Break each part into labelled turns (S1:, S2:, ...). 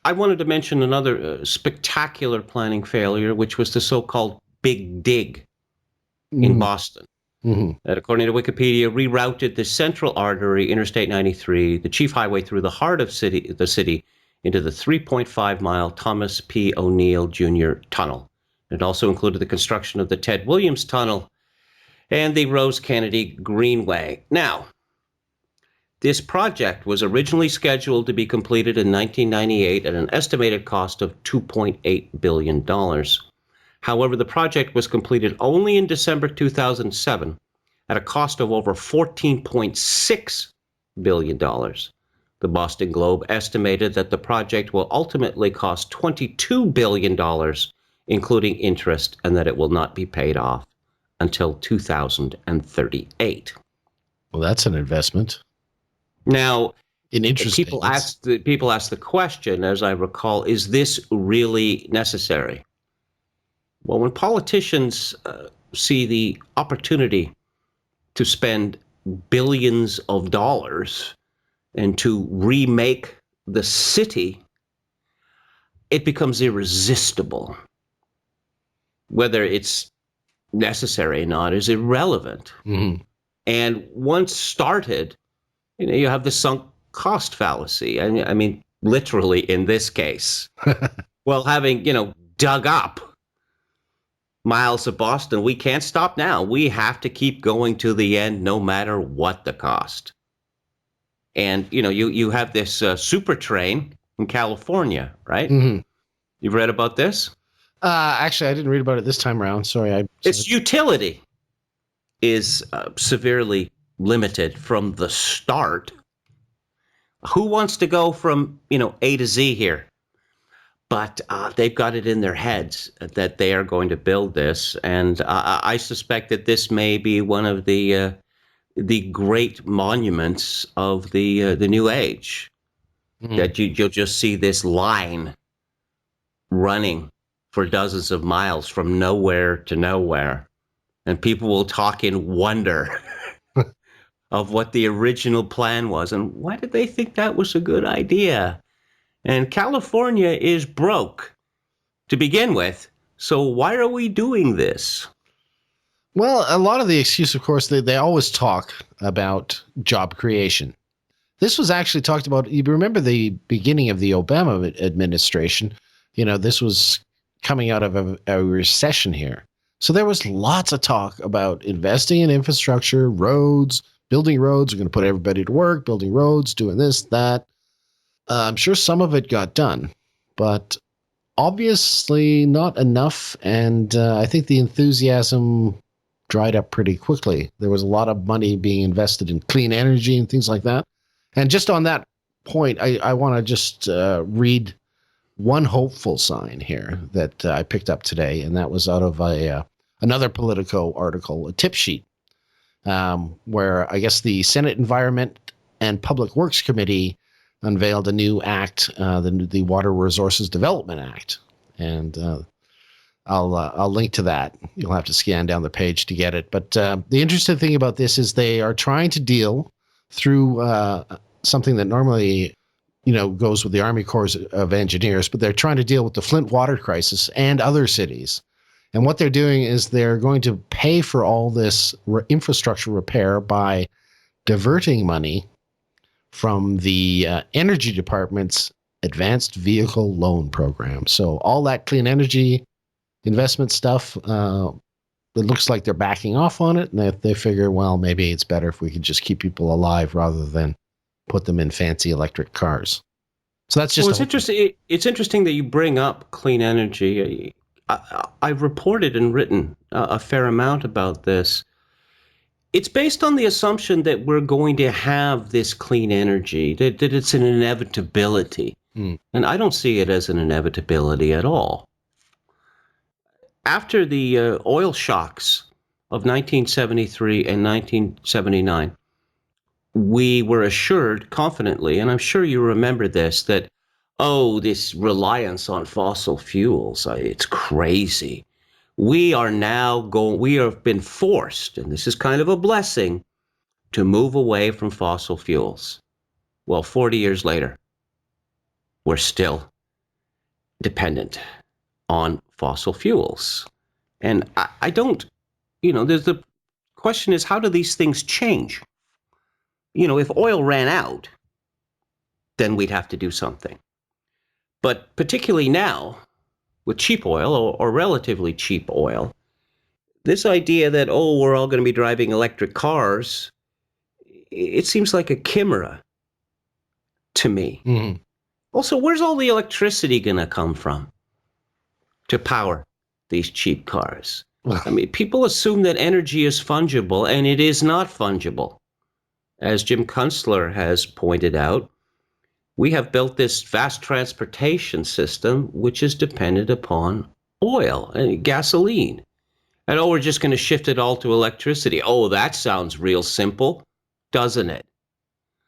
S1: I wanted to mention another spectacular planning failure, which was the so-called Big Dig in
S2: Mm-hmm.
S1: Boston.
S2: Mm-hmm.
S1: That, according to Wikipedia, rerouted the central artery, Interstate 93, the chief highway through the heart of the city, into the 3.5-mile Thomas P. O'Neill Jr. Tunnel. It also included the construction of the Ted Williams Tunnel and the Rose Kennedy Greenway. Now, this project was originally scheduled to be completed in 1998 at an estimated cost of $2.8 billion. However, the project was completed only in December 2007 at a cost of over $14.6 billion. The Boston Globe estimated that the project will ultimately cost $22 billion, including interest, and that it will not be paid off until 2038.
S2: Well, that's an investment
S1: Now,
S2: in interest
S1: people
S2: payments.
S1: ask the question, as I recall, is this really necessary? Well, when politicians see the opportunity to spend billions of dollars and to remake the city, it becomes irresistible. Whether it's necessary or not is irrelevant.
S2: Mm-hmm.
S1: And once started, you have the sunk cost fallacy. I mean, literally in this case. Well, having, dug up miles of Boston, we can't stop now. We have to keep going to the end no matter what the cost. And, you have this super train in California, right?
S2: Mm-hmm.
S1: You've read about this?
S2: Actually, I didn't read about it this time around. Sorry.
S1: Its utility is severely limited from the start. Who wants to go from, A to Z here? But they've got it in their heads that they are going to build this. And I suspect that this may be one of the great monuments of the new age, that you'll just see this line running for dozens of miles from nowhere to nowhere, and people will talk in wonder of what the original plan was and why did they think that was a good idea. And California is broke to begin with, so why are we doing this?
S2: Well, a lot of the excuse, of course, they always talk about job creation. This was actually talked about. You remember the beginning of the Obama administration? This was coming out of a recession here. So there was lots of talk about investing in infrastructure, roads, building roads. We're going to put everybody to work, building roads, doing this, that. I'm sure some of it got done, but obviously not enough. And I think the enthusiasm dried up pretty quickly. There was a lot of money being invested in clean energy and things like that. And just on that point, I want to just read one hopeful sign here that I picked up today, and that was out of another Politico article, a tip sheet, where I guess the Senate Environment and Public Works Committee unveiled a new act, the Water Resources Development Act, and I'll link to that. You'll have to scan down the page to get it. But the interesting thing about this is they are trying to deal through something that normally, goes with the Army Corps of Engineers, but they're trying to deal with the Flint water crisis and other cities. And what they're doing is they're going to pay for all this infrastructure repair by diverting money from the Energy Department's Advanced Vehicle Loan Program. So all that clean energy investment stuff, it looks like they're backing off on it, and they figure, well, maybe it's better if we could just keep people alive rather than put them in fancy electric cars. So that's just
S1: Well, it's interesting. It's interesting that you bring up clean energy. I've reported and written a fair amount about this. It's based on the assumption that we're going to have this clean energy, that it's an inevitability. And I don't see it as an inevitability at all. After the oil shocks of 1973 and 1979, we were assured confidently, and I'm sure you remember this, that, this reliance on fossil fuels, it's crazy. We have been forced, and this is kind of a blessing, to move away from fossil fuels. Well, 40 years later, we're still dependent on fossil fuels. And I don't, there's the question is, how do these things change? If oil ran out, then we'd have to do something. But particularly now, with cheap oil or relatively cheap oil, this idea that, we're all going to be driving electric cars, it seems like a chimera to me.
S2: Mm-hmm.
S1: Also, where's all the electricity going to come from to power these cheap cars? I mean, people assume that energy is fungible, and it is not fungible. As Jim Kunstler has pointed out, we have built this vast transportation system which is dependent upon oil and gasoline. And we're just going to shift it all to electricity. That sounds real simple, doesn't it?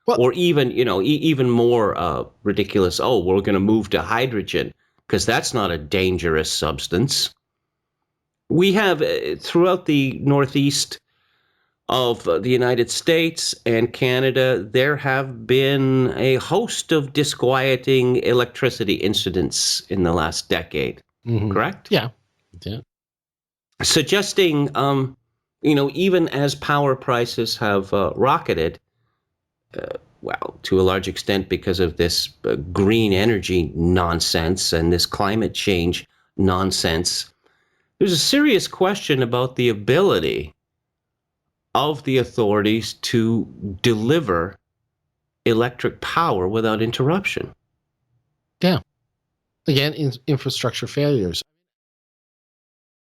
S2: Well,
S1: or even, even more ridiculous. We're going to move to hydrogen because that's not a dangerous substance. We have throughout the Northeast of the United States and Canada, there have been a host of disquieting electricity incidents in the last decade.
S2: mm-hmm.
S1: Correct?
S2: Yeah.
S1: Suggesting, even as power prices have rocketed, to a large extent because of this green energy nonsense and this climate change nonsense, there's a serious question about the ability of the authorities to deliver electric power without interruption.
S2: Yeah. Again, infrastructure failures.